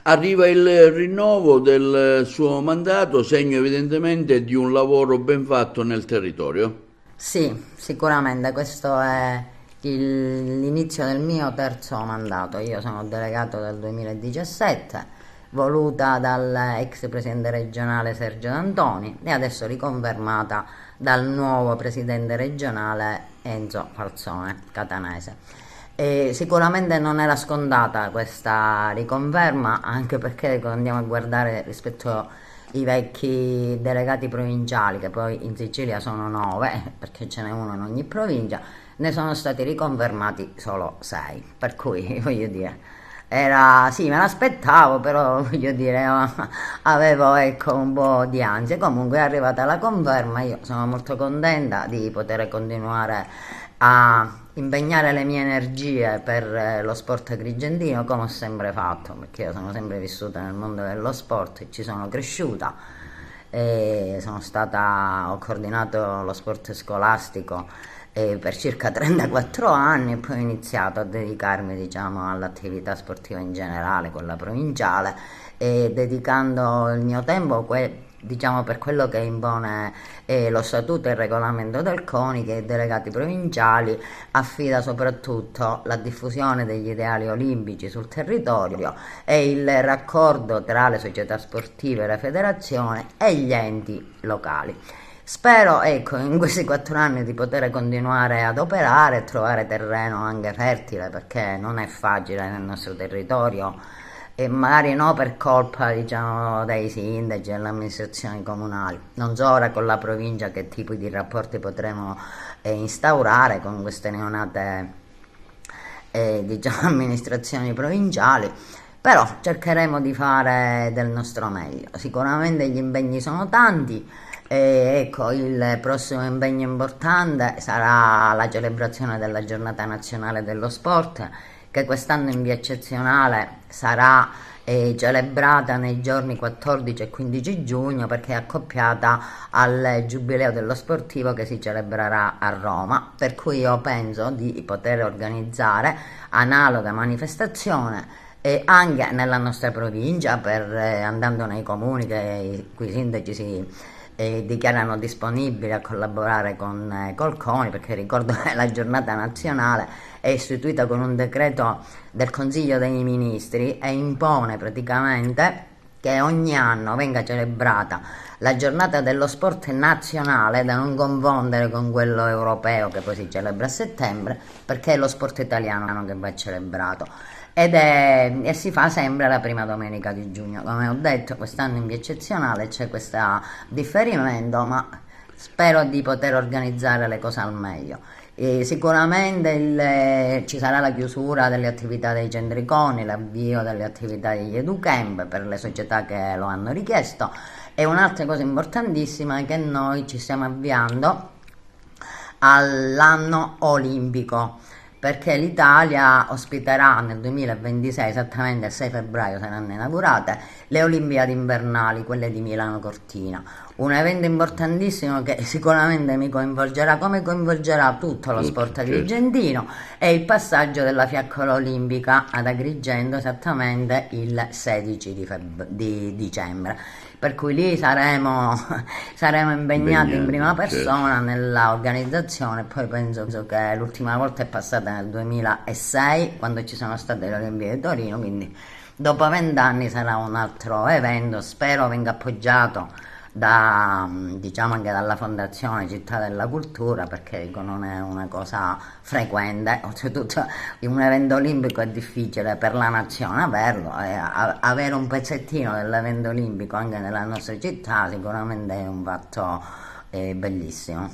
Arriva il rinnovo del suo mandato, segno evidentemente di un lavoro ben fatto nel territorio. Sì, sicuramente questo è l'inizio del mio terzo mandato. Io sono delegato dal 2017, voluta dal ex presidente regionale Sergio D'Antoni e adesso riconfermata dal nuovo presidente regionale Enzo Falzone, catanese. E sicuramente non era scontata questa riconferma, anche perché quando andiamo a guardare rispetto ai vecchi delegati provinciali, che poi in Sicilia sono 9, perché ce n'è uno in ogni provincia, ne sono stati riconfermati solo 6. Per cui, voglio dire, era, sì, me l'aspettavo, però voglio dire, avevo ecco un po' di ansia. Comunque è arrivata la conferma, io sono molto contenta di poter continuare a impegnare le mie energie per lo sport agrigentino come ho sempre fatto, perché io sono sempre vissuta nel mondo dello sport e ci sono cresciuta e ho coordinato lo sport scolastico per circa 34 anni e poi ho iniziato a dedicarmi, diciamo, all'attività sportiva in generale, quella provinciale, e dedicando il mio tempo diciamo, per quello che impone lo statuto e il regolamento del CONI, che i delegati provinciali affida soprattutto la diffusione degli ideali olimpici sul territorio e il raccordo tra le società sportive, le federazioni e gli enti locali. Spero, ecco, in questi 4 anni di poter continuare ad operare e trovare terreno anche fertile, perché non è facile nel nostro territorio e magari no per colpa, diciamo, dei sindaci e delle amministrazioni comunali. Non so ora con la provincia che tipo di rapporti potremo instaurare con queste neonate diciamo, amministrazioni provinciali, però cercheremo di fare del nostro meglio. Sicuramente gli impegni sono tanti e ecco, il prossimo impegno importante sarà la celebrazione della giornata nazionale dello sport, che quest'anno in via eccezionale sarà celebrata nei giorni 14 e 15 giugno, perché è accoppiata al Giubileo dello Sportivo che si celebrerà a Roma, per cui io penso di poter organizzare analoga manifestazione anche nella nostra provincia, andando nei comuni i cui sindaci si dichiarano disponibili a collaborare col CONI, perché ricordo che la giornata nazionale è istituita con un decreto del Consiglio dei Ministri e impone praticamente che ogni anno venga celebrata la giornata dello sport nazionale, da non confondere con quello europeo che poi si celebra a settembre, perché è lo sport italiano che va celebrato e si fa sempre la prima domenica di giugno. Come ho detto, quest'anno in via eccezionale c'è questo differimento, ma spero di poter organizzare le cose al meglio. E sicuramente ci sarà la chiusura delle attività dei centri CONI, l'avvio delle attività degli educamp per le società che lo hanno richiesto, e un'altra cosa importantissima è che noi ci stiamo avviando all'anno olimpico, perché l'Italia ospiterà nel 2026, esattamente il 6 febbraio saranno inaugurate, le Olimpiadi invernali, quelle di Milano Cortina. Un evento importantissimo che sicuramente mi coinvolgerà, come coinvolgerà tutto lo Tutto, sport certo. agrigentino, è il passaggio della fiaccola olimpica ad Agrigento esattamente il 16 di dicembre. Per cui lì saremo impegnati in Impegnati, prima certo. persona nella organizzazione. Poi penso che l'ultima volta è passata nel 2006, quando ci sono state le Olimpiadi di Torino, quindi dopo 20 anni sarà un altro evento. Spero venga appoggiato diciamo anche dalla Fondazione Città della Cultura, perché dico, non è una cosa frequente. Oltretutto un evento olimpico è difficile per la nazione averlo, e avere un pezzettino dell'evento olimpico anche nella nostra città sicuramente è un fatto bellissimo.